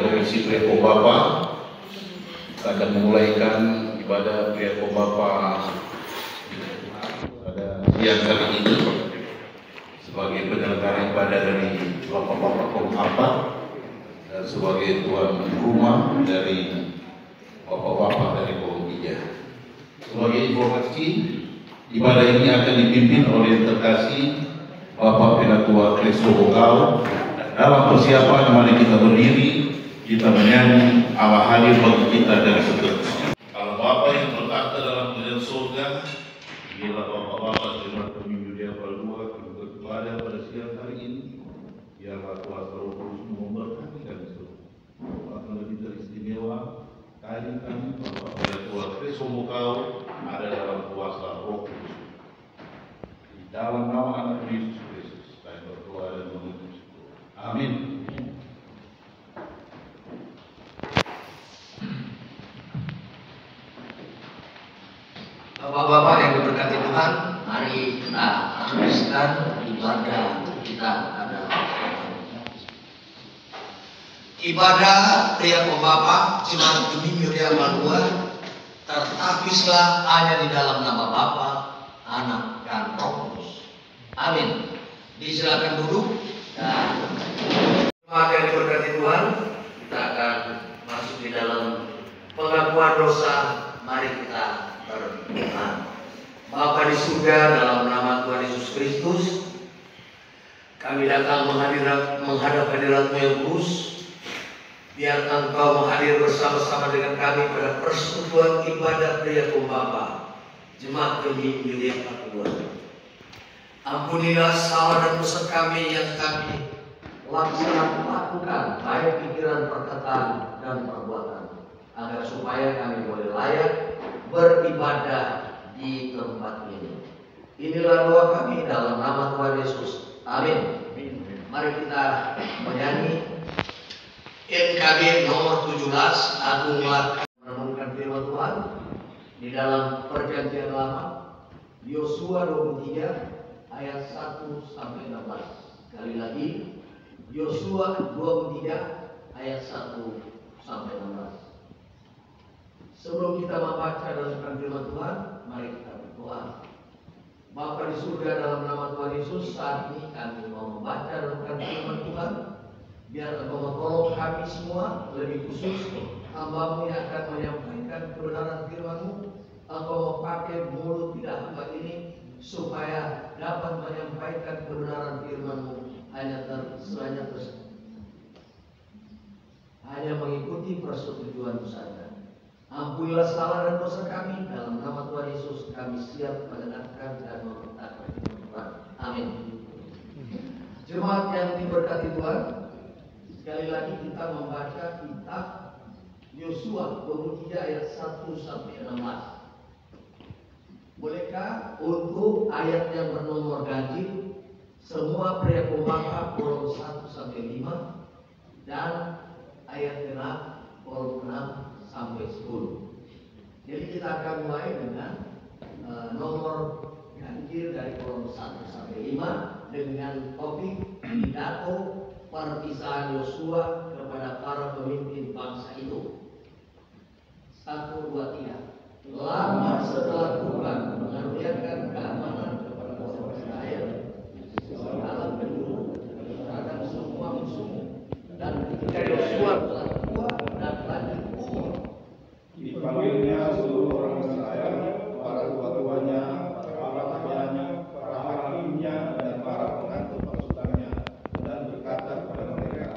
Komisi Priako Bapa, kita akan memulaikan ibadah Priako Bapa pada siang kali ini sebagai penyelenggara ibadah dari Bapak-Bapak Komapa dan sebagai tuan rumah dari Bapak-Bapak dari Kolom Ija. Sebagai informasi, ibadah ini akan dipimpin oleh yang terkasih Bapak Penatua Kristo Bokal. Dalam persiapan mari kita berdiri, kita menyanyi Allah hadir bagi kita dan seterusnya. Allah Bapa yang berkata dalam kerajaan surga, inilah Bapak-Bapak terima pemimpin dia berdua kepada pada siang hari ini. Biarlah kuasa Roh Kudus memberkati kami semua. Akan lebih teristimewa kali kami Bapak Penatua Kristo Bokal ada dalam kuasa Roh Kudus. Di dalam nama Anak Yesus Kristus, kami berdoa dan mengucap syukur. Amin. Bapak-bapak yang diberkati Tuhan, mari kita teruskan ibadah kita pada ibadah Priako Bapa Jemaat Gemi Mulia Malua tertapislah hanya di dalam nama Bapa, Anak, dan Roh Kudus. Amin. Disilakan duduk dan jemaat yang diberkati Tuhan, kita akan masuk di dalam pengakuan dosa. Mari kita berdoa. Bapa di surga, dalam nama Tuhan Yesus Kristus, kami datang menghadap hadirat-Mu yang kudus. Biar Engkau menghadir bersama-sama dengan kami pada persekutuan ibadah Priako Bapa Jemaat Gemi Mulia Papua. Ampunilah salah dan dosa kami yang kami lakukan, baik pikiran, perkataan, dan perbuatan, agar supaya kami boleh layak beribadah di tempat ini. Inilah doa kami dalam nama Tuhan Yesus. Amin. Mari kita menyanyi NKB nomor 17, Agunglah menemukan firman Tuhan di dalam Perjanjian Lama, Yosua 23 ayat 1 sampai 16. Sekali lagi, Yosua 23 ayat 1 sampai 16. Sebelum kita membaca dan firman Tuhan, mari kita berdoa. Bapa di surga, dalam nama Tuhan Yesus, saat ini kami mau membaca dan firman Tuhan. Biar Engkau menolong kami semua, lebih khusus hamba-Mu yang akan menyampaikan kebenaran firman-Mu. Engkau mau pakai mulut tidak hamba ini supaya dapat menyampaikan kebenaran firman-Mu hanya mengikuti persetujuan-Mu saja. Ampunilah salah dan dosa kami, dalam nama Tuhan Yesus kami siap mendengarkan dan memberitakan firman Tuhan. Amin. Jemaat yang diberkati Tuhan, sekali lagi kita membaca kitab Yosua 23 ayat 1 sampai 16. Bolehkah untuk ayat yang bernomor ganjil semua Priako Bapa kolom 1 sampai 5 dan ayat genap kolom 6 sampai 10. Jadi kita akan mulai dengan nomor ganjil dari kolom 1 sampai 5 dengan topik pidato perpisahan Yosua kepada para pemimpin bangsa itu. 1, 2, 3. Lama setelah Tuhan mengaruniakan keamanan kepada bangsa Israel dalam penduduk terhadap semua musuh, dan ketika Yosua telah tua dan lanjut umur, dipanggilnya seluruh orang Israel, para tua-tuanya, para ayahnya, para hakimnya, dan para pengatur pasukannya, dan berkata kepada mereka,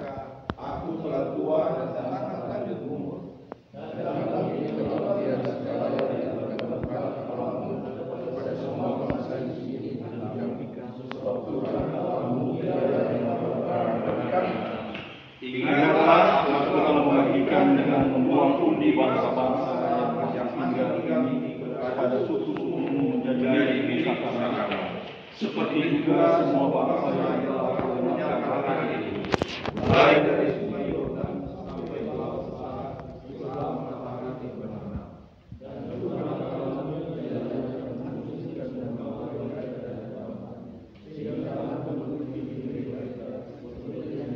aku telah tua dan sangat lanjut umur. Dan kami telah tidak segala yang berkata kepada semua bangsa di sini, sebab Tuhan Allah mulia yang memperkatakan kami. Ingatlah, aku telah membagikan dengan membuang undi bangsa-bangsa yang tinggal ini kepada suku-sukumu menjadi milik mereka. Seperti juga semua bangsa yang telah aku menyatakan ini, mulai dari sungai Yordan sampai laut Besar, setelah matahari terbenam. Dan Tuhan Allah menjadikan manusia dan bangsa sehingga aku menutupi diri mereka seperti yang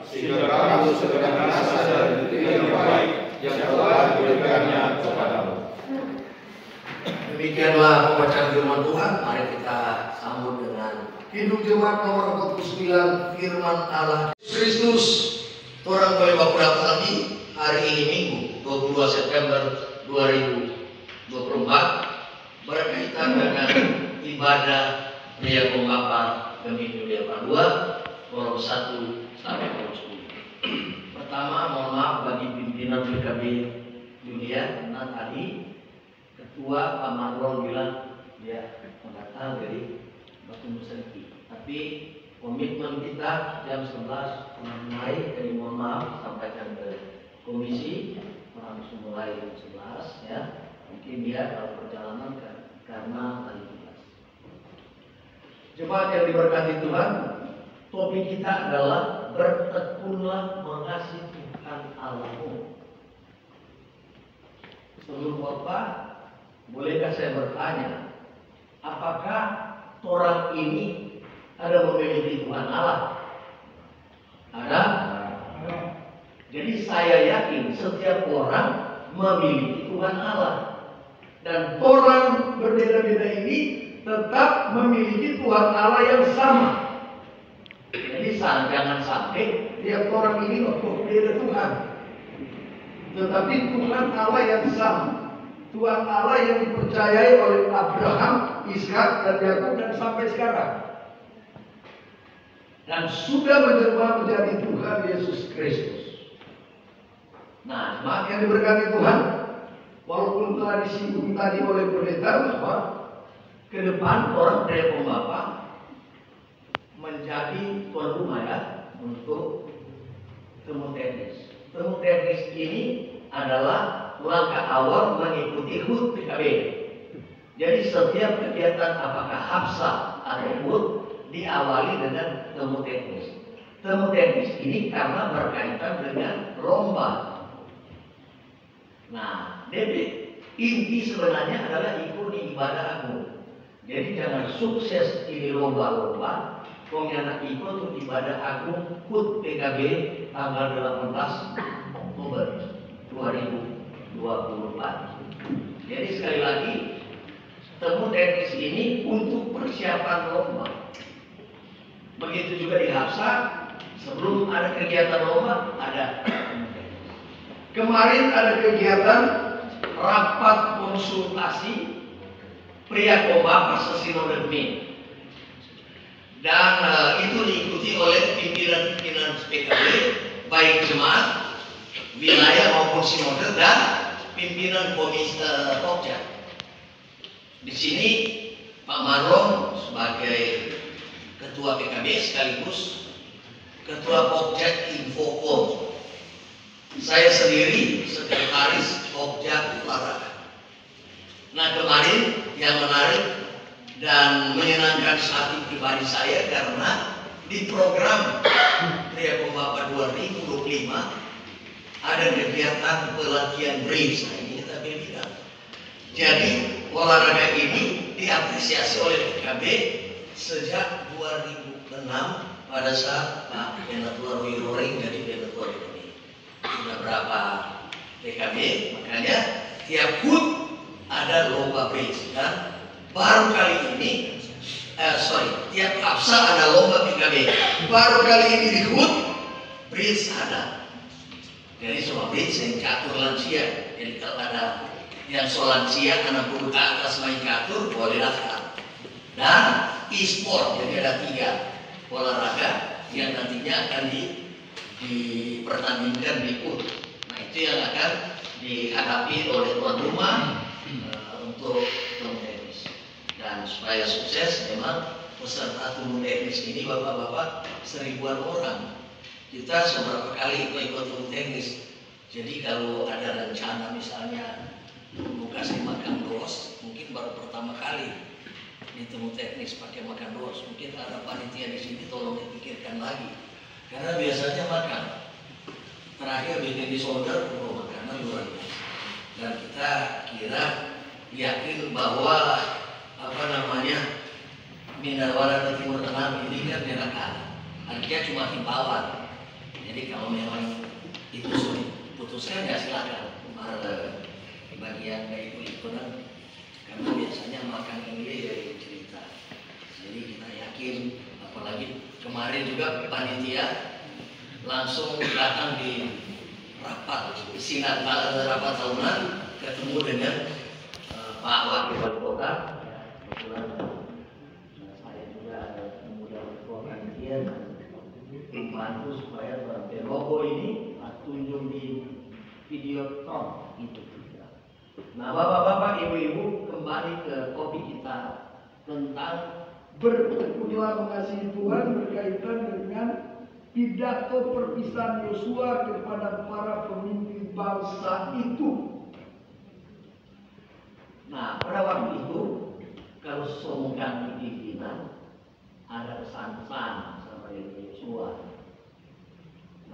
sehingga kamu segera sadar dari yang baik yang telah diberikannya kepadamu. Demikianlah pembacaan firman Tuhan. Mari kita sambut dengan Hidup Jemaat nomor 49, firman Allah Kristus. Orang boleh beberapa lagi hari ini Minggu 22 September 2024 berkaitan dengan ibadah Pria Pembapa Gemini Dunia 2 kolom 1 sampai kolom 10. Pertama, mohon maaf bagi pimpinan PKB Dunia karena tadi Ketua Pak Marlon bilang dia datang dari Batu Musenki. Tapi komitmen kita jam 11 mulai, jadi mohon maaf sampaikan ke komisi langsung mulai jam 11 ya. Mungkin dia kalau perjalanan karena tadi tugas. Jemaat yang diberkati Tuhan, topik kita adalah bertekunlah mengasihi Tuhan Allahmu. Sebelum khotbah, bolehkah saya bertanya, apakah orang ini ada memiliki Tuhan Allah? Ada? Jadi saya yakin setiap orang memiliki Tuhan Allah. Dan orang berbeda-beda ini tetap memiliki Tuhan Allah yang sama. Jadi jangan sampai tiap orang ini berbeda Tuhan. Tetapi Tuhan Allah yang sama. Tuhan Allah yang dipercayai oleh Abraham, Ishak, dan Yakub dan sampai sekarang. Dan sudah menjelma menjadi Tuhan Yesus Kristus. Nah, jemaat yang diberkati Tuhan, walaupun telah disinggung tadi oleh pendeta bahwa ke depan orang Pria Pembapa menjadi tuan rumah ya untuk temu teknis. Temu teknis ini adalah langkah awal mengikuti HUT PKB. Jadi setiap kegiatan apakah hafsah atau HUT diawali dengan temu teknis. Temu teknis ini karena berkaitan dengan lomba. Nah, jadi inti sebenarnya adalah ikuti ibadah agung. Jadi jangan sukses ini lomba-lomba, kemudian ikut untuk ibadah agung HUT PKB tanggal 18 Oktober 2024. Jadi sekali lagi, temu teknis ini untuk persiapan lomba. Begitu juga di Hafsah, sebelum ada kegiatan lomba, ada. Kemarin ada kegiatan rapat konsultasi Pria Pembapa Sesinode Min. Dan itu diikuti oleh pimpinan-pimpinan PKB, baik jemaat, wilayah maupun sinode dan pimpinan komisi Pokja. Di sini Pak Marlon sebagai Ketua PKB sekaligus Ketua Pokja Infocom. Saya sendiri sekretaris Pokja Olahraga. Nah, kemarin yang menarik dan menyenangkan hati pribadi saya karena di program Pria Pembapa 2025 ada kegiatan pelatihan bridge. Nah, ini kita bilang. Jadi olahraga ini diapresiasi oleh PKB sejak 2006 pada saat Pak Benatua Roy jadi Benatua PKB. Sudah berapa PKB, makanya tiap HUT ada lomba bridge dan baru kali ini tiap Hafsah ada lomba PKB. Baru kali ini di HUT bridge ada. Jadi semua bridge yang catur lansia. Jadi kalau ada yang soal lansia anak budu ke atas main catur boleh daftar. Dan e-sport, jadi ada 3 olahraga yang nantinya akan dipertandingkan di HUT. Nah, itu yang akan dihadapi oleh tuan rumah untuk temu teknis. Dan supaya sukses memang peserta temu teknis ini bapak-bapak 1000-an orang. Kita seberapa kali ikut temu teknis. Jadi kalau ada rencana misalnya mau kasih makan dos, mungkin baru pertama kali di temu teknis pakai makan dos. Mungkin ada panitia di sini tolong dipikirkan lagi. Karena biasanya makan. Terakhir bikin di solder, makanan luar biasa. Dan kita kira yakin bahwa Minahasa Timur Tengah ini kan daerah kalah. Artinya cuma himbauan. Jadi kalau memang itu sulit putuskan ya silakan. Bagian dari ikutan karena biasanya makan ini dari cerita. Jadi kita yakin, apalagi kemarin juga panitia langsung datang di rapat isinan rapat tahunan, ketemu dengan Pak Wakil Wali Kota. Kebetulan saya juga ada kemudian ketua panitia dan membantu supaya logo ini tunjuk di Videotron itu. Nah, bapak-bapak, ibu-ibu, kembali ke topik kita tentang bertekunlah mengasihi Tuhan berkaitan dengan pidato perpisahan Yosua kepada para pemimpin bangsa itu. Nah, pada waktu itu kalau mengganti pimpinan ada pesan-pesan sama Yosua.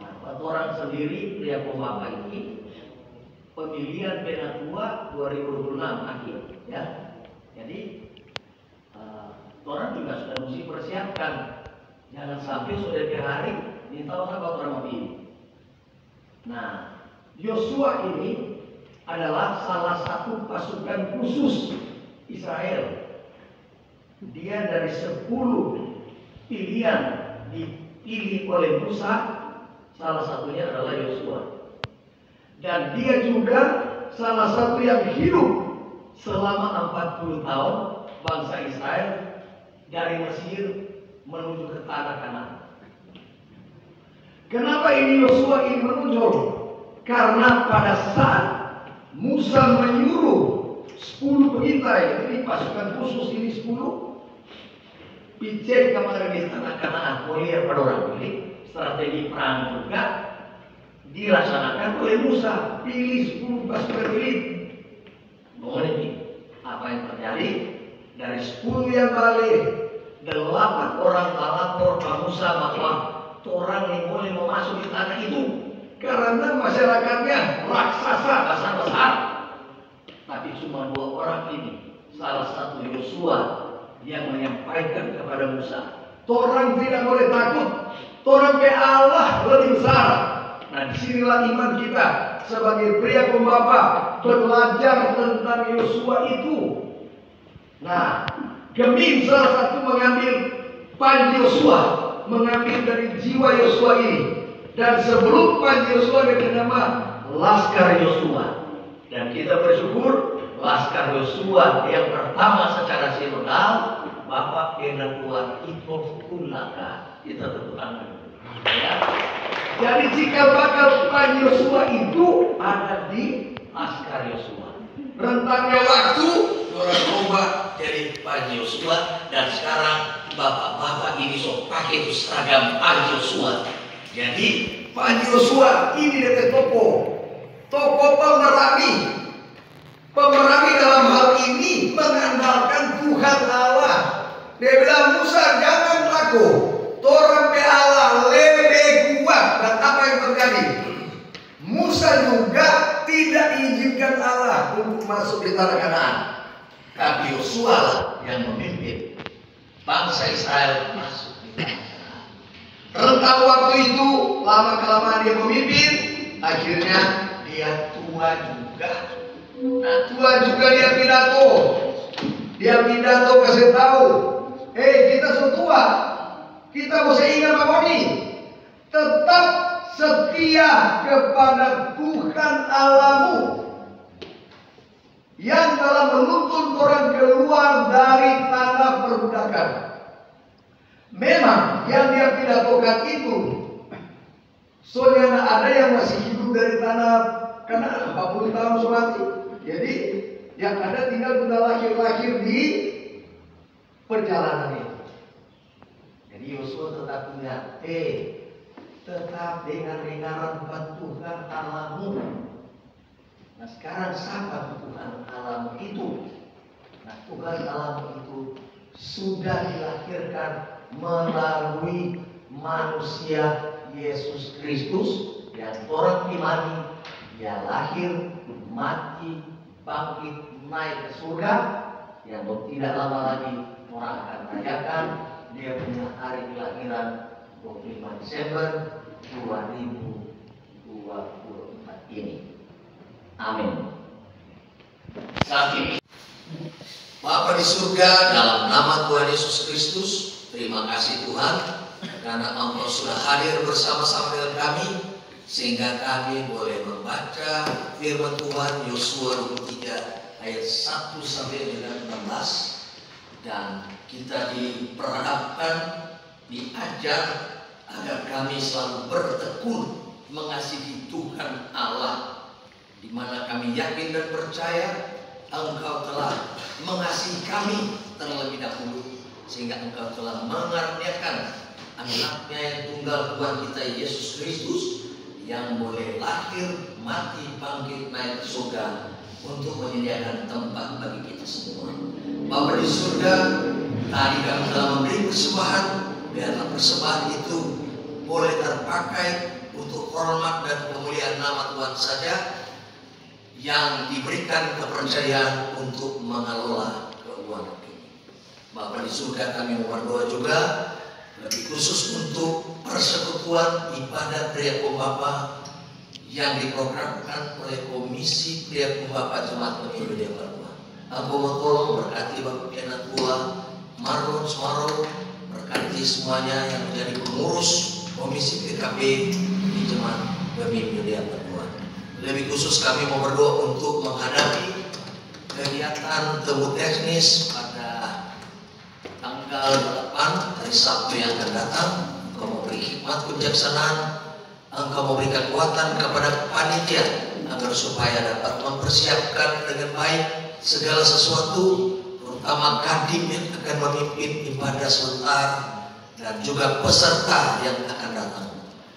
Nah, buat orang sendiri pria pembapa ini pemilihan penatua 2026 akhir, ya. Jadi orang juga sudah mesti persiapkan, jangan sampai sudah di hari ini tahu apa orang mau pilih. Nah, Yosua ini adalah salah satu pasukan khusus Israel. Dia dari 10 pilihan dipilih oleh Musa, salah satunya adalah Yosua. Dan dia juga salah satu yang hidup selama 40 tahun bangsa Israel dari Mesir menuju ke tanah Kanaan. Kenapa ini Yosua ini menonjol? Karena pada saat Musa menyuruh 10 pengintai, ini pasukan khusus ini 10, picek kemarin di tanah Kanaan, melihat pada orang ini, strategi perang juga dilaksanakan oleh Musa. Pilih 10 pasukan elit. Mohon ini apa yang terjadi? Dari 10 yang balik, 8 orang lapor ke Musa bahwa orang yang boleh masuk di tanah itu karena masyarakatnya raksasa besar-besar. Tapi cuma 2 orang ini, salah satu Yosua yang menyampaikan kepada Musa, orang tidak boleh takut, orang ke Allah lebih besar. Nah, disinilah iman kita sebagai pria pembapa belajar tentang Yosua itu. Nah, Gemim salah satu mengambil panji Yosua, mengambil dari jiwa Yosua ini. Dan sebelum panji Yosua ada nama Laskar Yosua. Dan kita bersyukur Laskar Yosua yang pertama secara sinodal Bapak Ketua Ito Kulaka. Kita tepuk tangan. Ya. Jadi jika bakal panji Yosua itu ada di Laskar Yosua. Rentangnya waktu orang berubah jadi panji Yosua dan sekarang bapak-bapak ini so pakai itu seragam panji Yosua. Jadi panji Yosua ini dari tokoh pemerangi. Pemerangi dalam hal ini mengandalkan Tuhan Allah. Dia bilang Musa jangan takut, Torang be Allah lebih kuat. Dan apa yang terjadi? Musa juga tidak diizinkan Allah untuk masuk di tanah Kanaan. Tapi Yosua yang memimpin bangsa Israel masuk di tanah Kanaan. Rentang waktu itu lama-kelamaan dia memimpin, akhirnya dia tua juga. Nah, tua juga dia pidato. Dia pidato kasih tahu, kita sudah tua, kita mesti ingat apa ini? Tetap setia kepada Tuhan Allahmu yang telah menuntun orang keluar dari tanah perbudakan. Memang yang dia pidatokan itu, soalnya ada yang masih hidup dari tanah Kanaan 40 tahun mati. Jadi yang ada tinggal sudah lahir-lahir di perjalanan itu. Jadi Yosua tetap ingat, tetap dengar-dengaran Tuhan Allahmu. Nah sekarang siapa Tuhan Allahmu itu? Nah Tuhan Allahmu itu sudah dilahirkan melalui manusia Yesus Kristus yang orang imani. Dia lahir, mati, bangkit, naik ke surga. Yang tidak lama lagi orang akan rayakan dia punya hari kelahiran 25 Desember 2024 ini. Amin. Saat ini, Bapa di surga, dalam nama Tuhan Yesus Kristus, terima kasih Tuhan karena Engkau sudah hadir bersama-sama dengan kami sehingga kami boleh membaca firman Tuhan Yosua 23 ayat 1 sampai dengan 16, dan kita diperhadapkan, diajar agar kami selalu bertekun mengasihi Tuhan Allah, di mana kami yakin dan percaya Engkau telah mengasihi kami terlebih dahulu, sehingga Engkau telah mengaruniakan Anaknya yang tunggal Tuhan kita Yesus Kristus, yang boleh lahir, mati, bangkit, naik ke surga untuk menyediakan tempat bagi kita semua. Bapa di surga, tadi kami telah memberi persembahan, biarlah persembahan itu boleh terpakai untuk hormat dan pemulihan nama Tuhan saja, yang diberikan kepercayaan untuk mengelola keuangan ini. Bapa di surga, kami berdoa juga lebih khusus untuk persekutuan ibadah Priakum Bapa yang diprogramkan oleh Komisi Priakum Bapa Jemaat Pemimpin yang Berdoa. Engkau tolong berkati Bapak Penatua Marlon Sumarro, berkati semuanya yang menjadi pengurus Komisi PKB di Jemaat Pemimpin yang Berdoa. Lebih khusus kami mau berdoa untuk menghadapi kegiatan temu teknis pada tanggal 8 hari Sabtu yang akan datang. Engkau memberi hikmat kebijaksanaan, Engkau memberikan kekuatan kepada panitia agar supaya dapat mempersiapkan dengan baik segala sesuatu, terutama kadim yang akan memimpin ibadah sebentar dan juga peserta yang akan datang.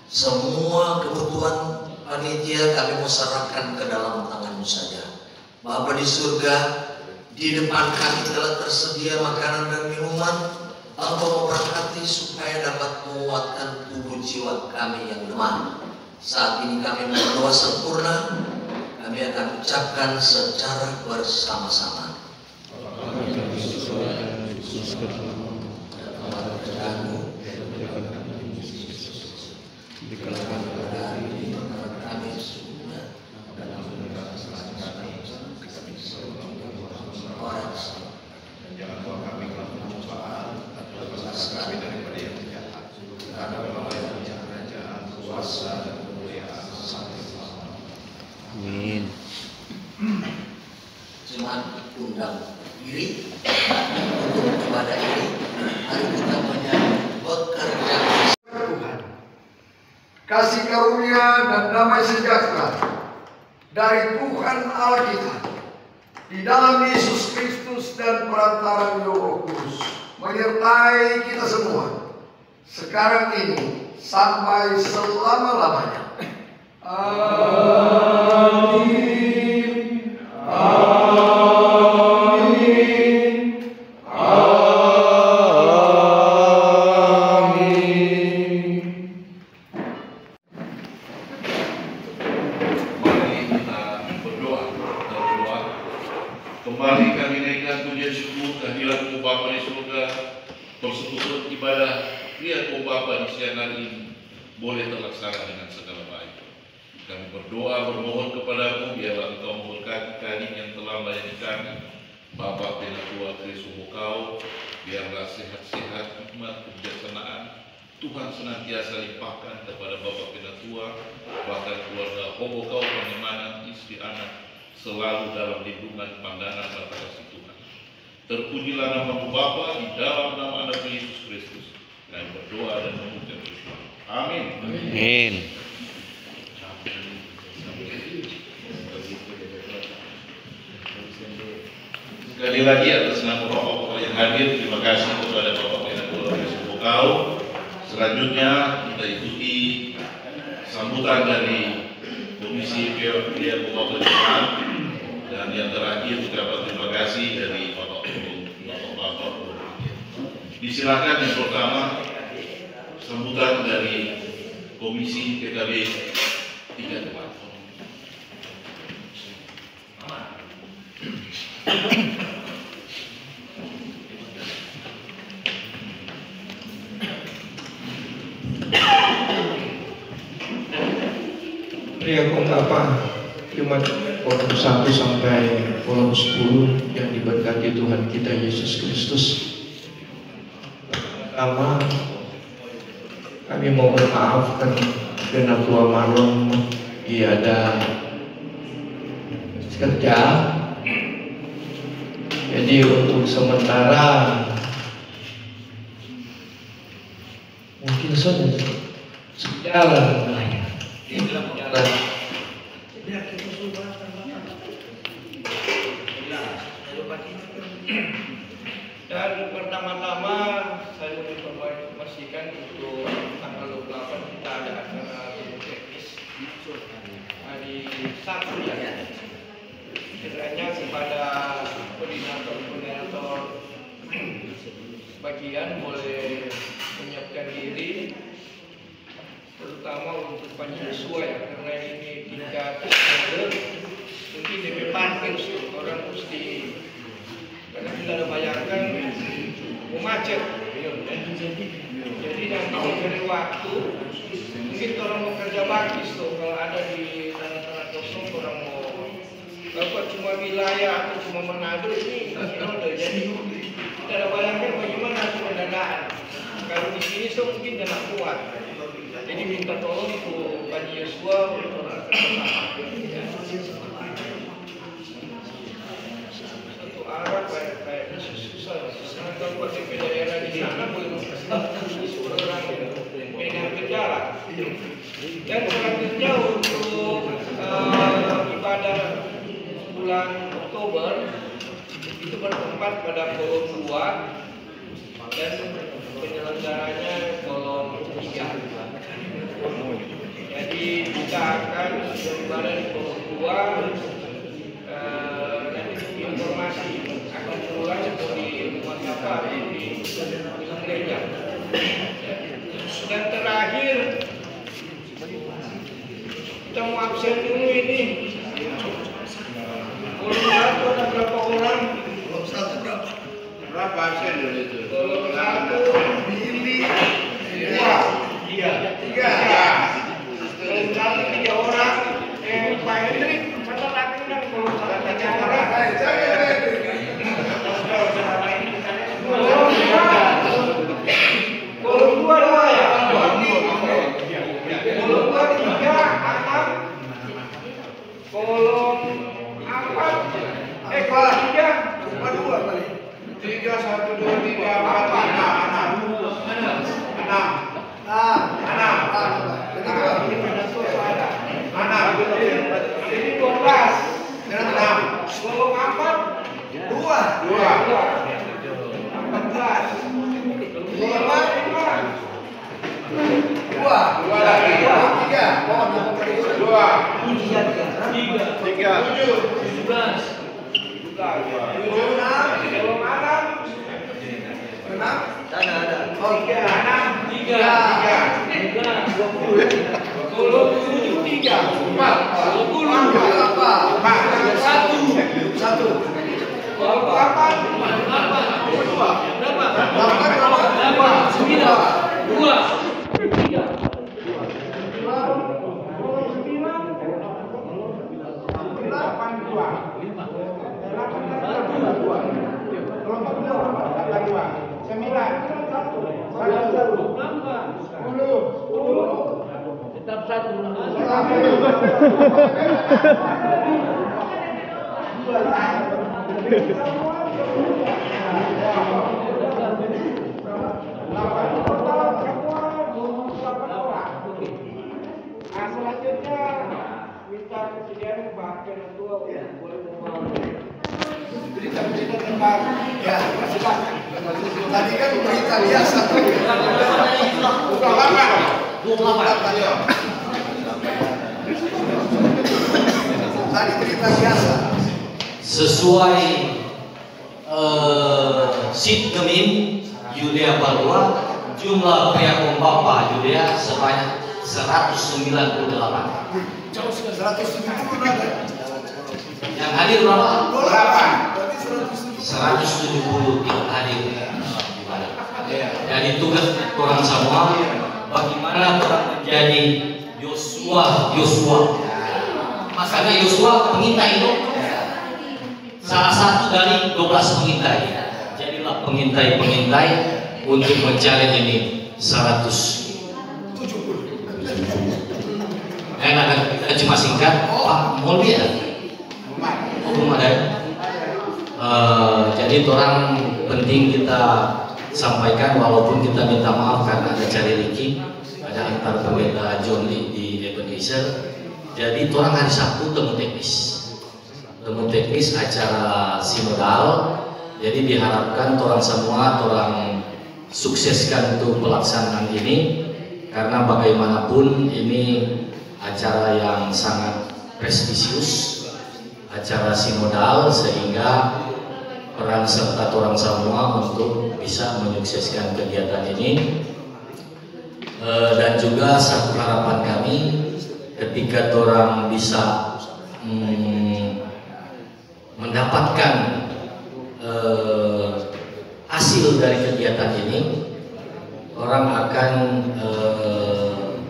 Semua kebutuhan panitia kami mau serahkan ke dalam tangan-Mu saja. Bapa di surga, di depan kami telah tersedia makanan dan minuman. Engkau memberkati supaya dapat menguatkan tubuh jiwa kami yang lemah. Saat ini kami berdoa sempurna, kami akan ucapkan secara bersama-sama. Amin. Jemaat undang diri untuk ibadah ini. Mari kita menyanyi bekerja. Tuhan, kasih karunia dan damai sejahtera dari Tuhan Allah kita di dalam Yesus Kristus dan perantaraan Roh Kudus menyertai kita semua sekarang ini sampai selama-lamanya. Amin. Amin. Amin. Mari kita berdoa. Kembali kami naikkan pujian syukur kehadirat-Mu Bapa di surga. Persekutuan ibadah Priakum Bapa di siang hari ini boleh terlaksana dengan segala baik. Kami berdoa bermohon kepada-Mu, biarlah Engkau memberkati kami yang telah melayani kami. Bapak Penatua Kristus Mukau, biarlah sehat-sehat, hikmat, kebijaksanaan Tuhan senantiasa limpahkan kepada Bapak Penatua, bahkan keluarga Hobokau Panyamanan, istri anak, selalu dalam lindungan pandangan mata kasih Tuhan. Terpujilah nama-Mu Bapa, di dalam nama Anak Yesus Kristus kami berdoa dan mengucap bersyukur. Amin. Amin. Sekali lagi atas nama Bapak-Bapak yang hadir, terima kasih kepada Bapak Penatua Kristus Mukau. Selanjutnya kita ikuti sambutan dari Komisi Priakum Bapa Jemaat, dan yang terakhir ucapan terima kasih dari Bapak-Bapak. Disilakan yang pertama sambutan dari Komisi PKB 34. pria apa Jumat kolom 1 sampai kolom 10 yang diberkati Tuhan kita Yesus Kristus. Pertama, kami mau bermaaf karena Tua Marlon ada kerja. Jadi untuk sementara mungkin sejalan. Dan pertama-tama saya mau informasikan untuk tanggal 28 kita ada acara teknis hari Sabtu ya. Kiranya kepada koordinator bagian boleh menyiapkan diri, terutama untuk penyesuai ya, karena ini tingkat mungkin DP parkir orang mesti, karena kita ada bayangkan macet. Jadi nanti dari waktu mungkin orang mau kerja bakis tuh, kalau ada di tanah-tanah kosong orang mau dapat cuma wilayah atau cuma Manado ini udah jadi kita ada bayangkan bagaimana pendanaan. Kalau di sini mungkin tidak kuat. Jadi minta tolong untuk Pak Yesua untuk satu arah kayaknya susah. Kalau buat DP daerah di sana boleh kasih orang pegang kendala. Dan selanjutnya untuk ibadah bulan Oktober itu bertempat pada kolom 2 dan penyelenggaranya kolom 3. Jadi kita akan beribadah di kolom 2. Informasi akan mulai di rumah apa di gereja. Dan terakhir kita mau absen dulu ini. Kolom 1 ada berapa orang? Kolom 1 berapa? Berapa absen dulu itu? Kolom 1 Billy 2 3. Kolom 1 3 orang. Pak Hendrik mana lagi yang kolom 1 3 orang? Kolom 2 ya? Kolom 2 3 6. Kolom 4 kolom 3 3 1 2 3 ini 12 kolom 4 2 selanjutnya minta kesediaan Pak Ketua boleh berita-berita tentang ya silakan. Tadi kan berita biasa tuh. Bukan apa? 28 ya. Tadi berita biasa. Sesuai Sidgemin Yudea Palua, jumlah pria Pembapa Yudea sebanyak 198. Jauh 170 ada. Yang hadir berapa? 8. 170 yang hadir ibadah. Jadi tugas orang semua bagaimana orang menjadi Yosua Karena Yosua pengintai itu salah satu dari 12 pengintai. Jadilah pengintai-pengintai untuk mencari ini 170. Enak, kita cuma singkat. Pak, mau dia? Belum ada. Jadi orang penting kita sampaikan, walaupun kita minta maaf karena ada cari Ricky, ada antar pendeta John Lee di Ebenezer. Jadi orang hari Sabtu temu teknis acara sinodal. Jadi diharapkan orang semua orang sukseskan untuk pelaksanaan ini, karena bagaimanapun ini acara yang sangat prestisius, acara sinodal, sehingga peran serta orang semua untuk bisa menyukseskan kegiatan ini. Dan juga satu harapan kami, ketika orang bisa mendapatkan hasil dari kegiatan ini, orang akan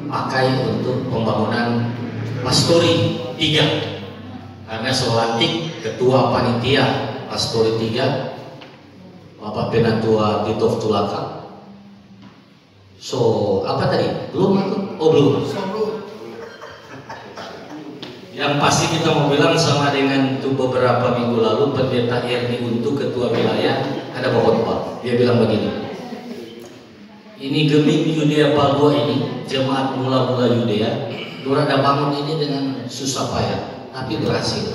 pakai untuk pembangunan Pastori 3, karena selantik ketua panitia Pastori 3 Bapak Penatua Tito Tulaka. So apa tadi? Belum? Oh belum. Yang pasti kita mau bilang sama dengan itu beberapa minggu lalu pendeta RD untuk ketua wilayah ada bapak-bapak. Dia bilang begini, ini geming Yudea Palua ini, jemaat mula-mula Yudea, orang ada bangun ini dengan susah payah, tapi berhasil.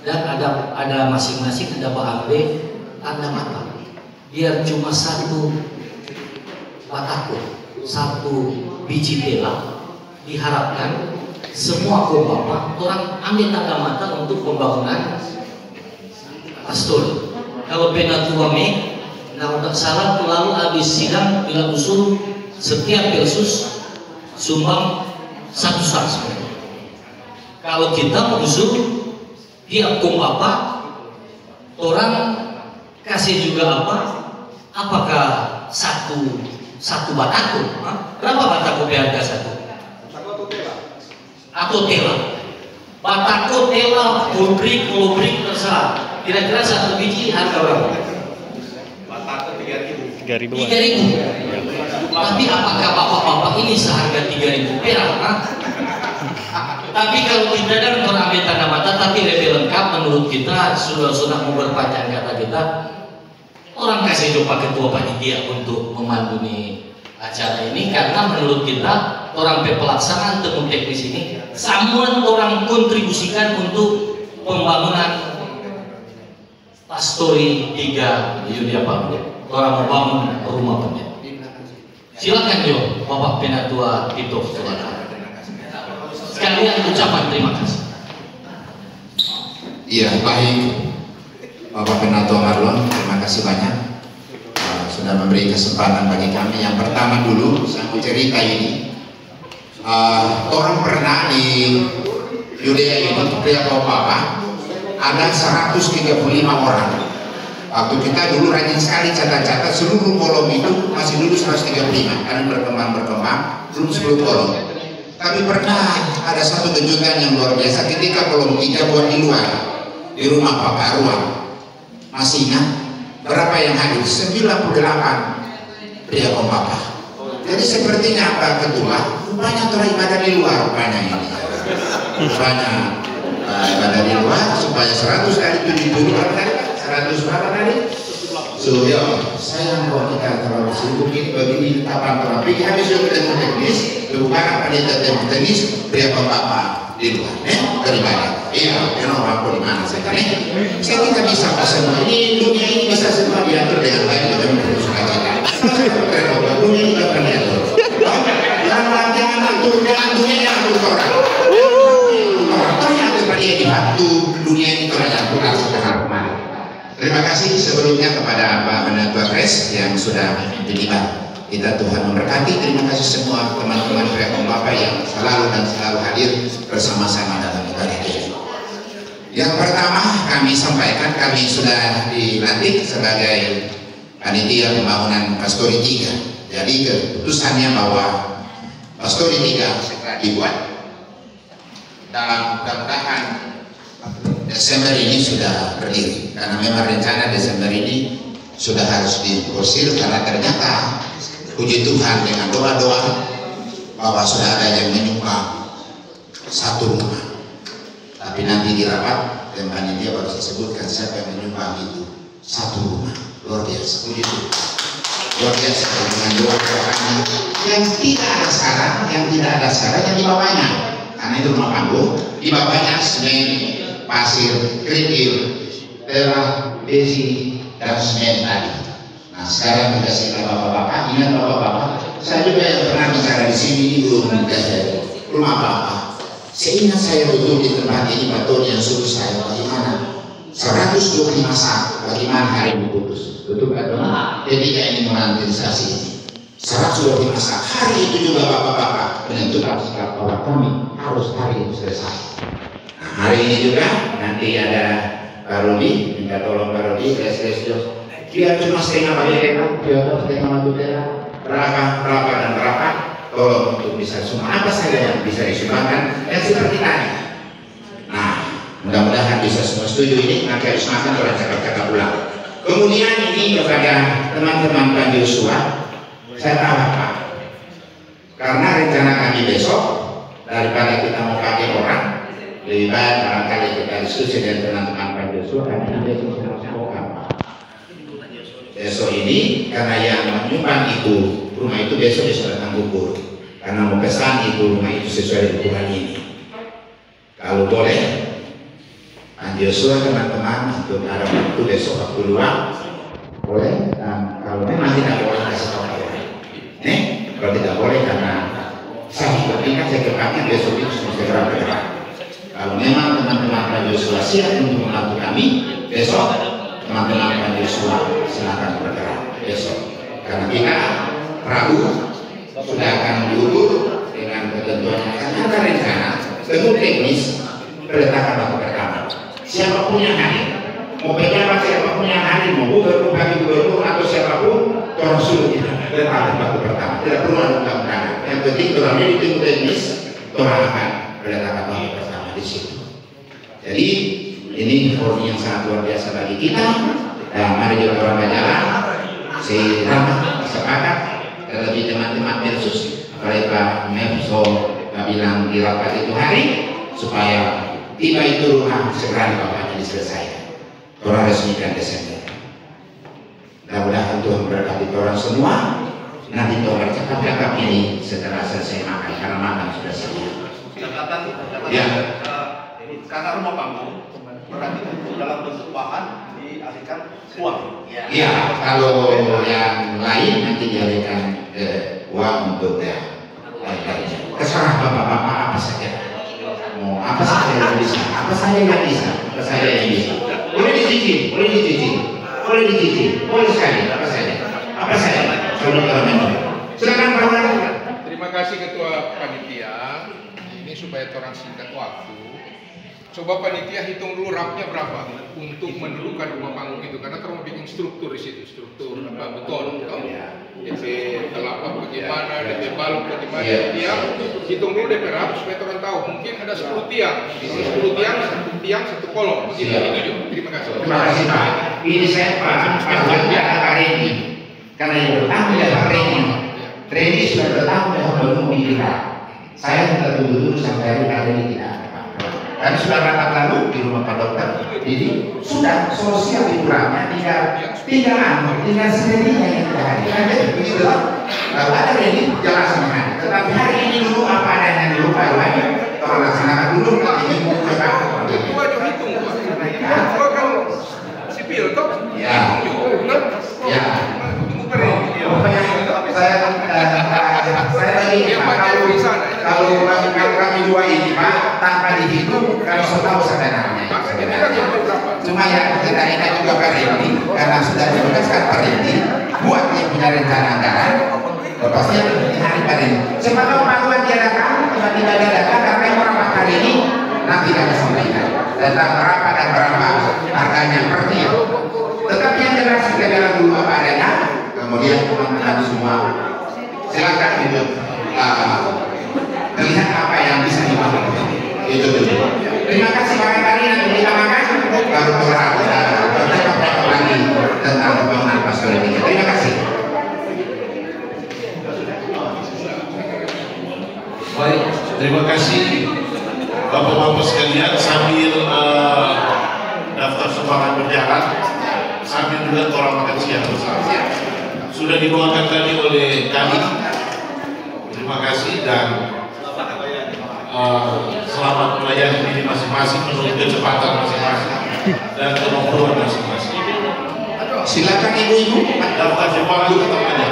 Dan ada masing-masing ada Bahambe tanda mata. Biar cuma satu batako, satu biji tela, diharapkan semua bapak orang ambil tanda mata untuk pembangunan Pastori. Kalau Penatua nah untuk salah lalu habis sidang bila usul setiap versus sumbang satu saksi. Kalau kita mengusul tiap apa, orang kasih juga apa? Apakah satu batako? Berapa batako harga satu? Atau tela? Batako, tela, kolbrik terserah. Kira-kira satu biji harga berapa? Batako 3.000. 3.000. Tapi apakah bapak-bapak ini seharga 3.000 perak? Tapi kalau kita dan mengambil tanda mata, tapi lebih lengkap menurut kita, sudah memperpanjang kata kita, orang kasih coba ketua panitia untuk memanduni acara ini, karena menurut kita orang pelaksanaan temu teknis ini semua orang kontribusikan untuk pembangunan Pastori 3 Yudea Palua. Orang membangun rumah pendeta. Silakan Jo, Bapak Penatua Tito Tulaka. Sekalian ucapan terima kasih. Iya, baik Bapak Penatua Marlon, terima kasih banyak sudah memberi kesempatan bagi kami. Yang pertama dulu saya mau cerita ini, orang pernah di Yudea ini, pria Bapak ada 135 orang. Waktu kita dulu rajin sekali catat-catat seluruh kolom itu masih dulu 135, kan berkembang belum 10 kolom. Tapi pernah ada satu kejutan yang luar biasa ketika kolom 3 buat di luar, di rumah Pak Arwah. Masih ingat berapa yang hadir? 98 pria Papa. Jadi sepertinya Pak Ketua, banyak orang ibadah di luar rupanya ini. Banyak ibadah di luar supaya 100 kali 77 berapa tadi? 100 berapa tadi? So ya, saya mau kita terlalu sibuk ini begini tapan terapi habis juga ketemu teknis, bukan pendeta teknis pria Papa di luar, beribadah. Iya, orang pun di mana sekarang? Saya tidak bisa semua ini, dunia ini bisa semua diatur dengan baik dengan suka cita. Dunia ini tidak pernah diatur. Jangan atur, jangan dunia yang atur orang. Orang yang atur dia dibantu, dunia ini orang yang atur sekarang kemarin. Terima kasih sebelumnya kepada Pak Penatua Kres yang sudah terlibat. Kita Tuhan memberkati. Terima kasih semua teman-teman pria Bapak yang selalu hadir bersama-sama dalam ibadah ini. Yang pertama kami sampaikan, kami sudah dilantik sebagai panitia pembangunan Pastori 3. Jadi keputusannya bahwa Pastori 3 segera dibuat dan mudah-mudahan Desember ini sudah berdiri, karena memang rencana Desember ini sudah harus diforsir, karena ternyata puji Tuhan dengan doa-doa bahwa sudah ada yang menyumbang satu rumah. Tapi nanti di rapat dan panitia baru saya sebutkan siapa yang menyumbang itu satu rumah. Luar biasa, puji Tuhan. Luar biasa dengan doa-doa yang tidak ada sekarang, yang di bawahnya, karena itu rumah panggung, di bawahnya semen, pasir, kerikil, perak, besi, dan semen tadi. Nah sekarang dikasih bapak-bapak, ingat bapak-bapak, saya juga yang pernah bicara di sini belum dikasih rumah bapak. Seingat saya betul di tempat ini Pak Tony yang suruh saya bagaimana 125 sak, bagaimana hari ini putus. Betul Pak Tony? Ketika ini mengantisipasi ini 125 sak, hari itu juga bapak-bapak menentukan sikap bahwa kami harus hari ini selesai. Nah, hari ini juga nanti ada Pak Rudi, minta tolong Pak Rudi, dia cuma setengah bagaimana, setengah batu berapa dan berapa, tolong untuk bisa semua apa saja yang bisa disumbangkan dan seperti tadi. Nah, mudah-mudahan bisa semua setuju ini, nanti harus makan orang cakap-cakap ulang. Kemudian ini kepada teman-teman Pak Joshua, saya tahu Pak, karena rencana kami besok daripada kita mau pakai orang, lebih baik barangkali kita diskusi dengan teman-teman Pak Joshua, karena besok harus Pak. Besok ini karena yang menyumbang itu rumah itu besok datang gugur, karena mau pesan itu rumah itu sesuai ukuran ini. Kalau boleh Pak Joshua teman-teman untuk ada waktu besok waktu luang boleh, dan kalau memang tidak boleh kasih tahu kalau tidak boleh karena saya sepertinya saya kepaknya besok itu segera bergerak. Kalau memang teman-teman Pak Joshua siap untuk membantu kami besok, teman-teman Pak Joshua silakan bergerak besok, karena kita Rabu sudah akan diukur dengan ketentuan yang ada rencana tentu teknis peletakan batu pertama. Siapapun yang hadir, mau pejabat siapapun yang hadir, mau gubernur, bupati, gubernur atau siapapun, orang suruh kita peletakan batu pertama. Tidak perlu ada undang-undangan. Yang penting orangnya ditunggu teknis, orang akan peletakan batu pertama di situ. Jadi ini forum yang sangat luar biasa bagi kita. Dan mari juga orang berjalan, saya sepakat, terlebih teman-teman versus apalagi Pak Mepso bilang di rapat itu hari supaya tiba itu rumah segera bapaknya diselesaikan. Orang resmikan Desember. Mudah-mudahan Tuhan memberkati orang semua. Nanti Tuhan cakap-cakap ini setelah selesai makan, karena makan sudah siap. Catatan Ya. Karena rumah panggung berarti dalam bentuk bahan dialihkan uang. Ya, kalau yang lain nanti dialihkan uang untuk terserah bapak-bapak apa saja. Mau apa saja yang bisa, apa saja yang bisa, apa saja yang bisa. Boleh dicicil, boleh dicicil, boleh dicicil, boleh sekali, apa saja, apa saja. Silakan Pak. Terima kasih Ketua Panitia. Ini supaya orang singkat waktu. Coba panitia hitung dulu rapnya berapa untuk mendudukan rumah panggung itu, karena terus bikin struktur di situ, struktur apa beton, DP telapak bagaimana, DP balok bagaimana, tiang, hitung dulu DP rap supaya orang tahu. Mungkin ada 10 tiang, 10 tiang, 1 tiang, 1 kolom, begitu itu. Terima kasih. Terima kasih Pak. Ini saya Pak hari ini, karena yang pertama ya Pak Reni sudah bertahun belum kita. Saya tidak tunggu sampai hari ini tidak. Kan sudah rapat lalu di rumah Pak Dokter, jadi sudah sosial liburannya tinggal sendirinya yang kita hadir. Begitu loh. Kalau ada ini jelas sama. Tetapi hari ini dulu apa adanya dulu baru aja kalau laksanakan dulu nanti minggu depan. Itu aja hitung Pak. Kan sipil toh? Ya. Ya. Saya tadi kalau kami dua ini Pak tanpa dihitung kami tahu sebenarnya. Cuma ya kita enak juga Pak Rendi karena sudah ditugaskan Pak Rendi buat yang punya rencana anggaran. Lepasnya hari Pak Rendi. Siapa tahu Pak Tuhan diadakan, tiba-tiba diadakan karena orang Pak hari ini nanti kami sampaikan tentang berapa dan berapa harganya per tiang. Tetapi yang jelas kita jalan dulu apa adanya. Kemudian teman-teman semua silakan itu melihat apa yang bisa dibangun itu dulu. Terima kasih Pak Tari, nanti kita makan baru orang lagi tentang pembangunan pastor ini. Terima kasih. Baik, terima kasih Bapak-bapak sekalian. Sambil daftar sumbangan berjalan, sambil juga orang makan siang bersama. Sudah dibawakan tadi oleh kami. Terima kasih dan selamat melayani diri masing-masing menurut kecepatan masing-masing dan kemampuan masing-masing. Silakan ibu-ibu. Daftar sumbangan tetap ada.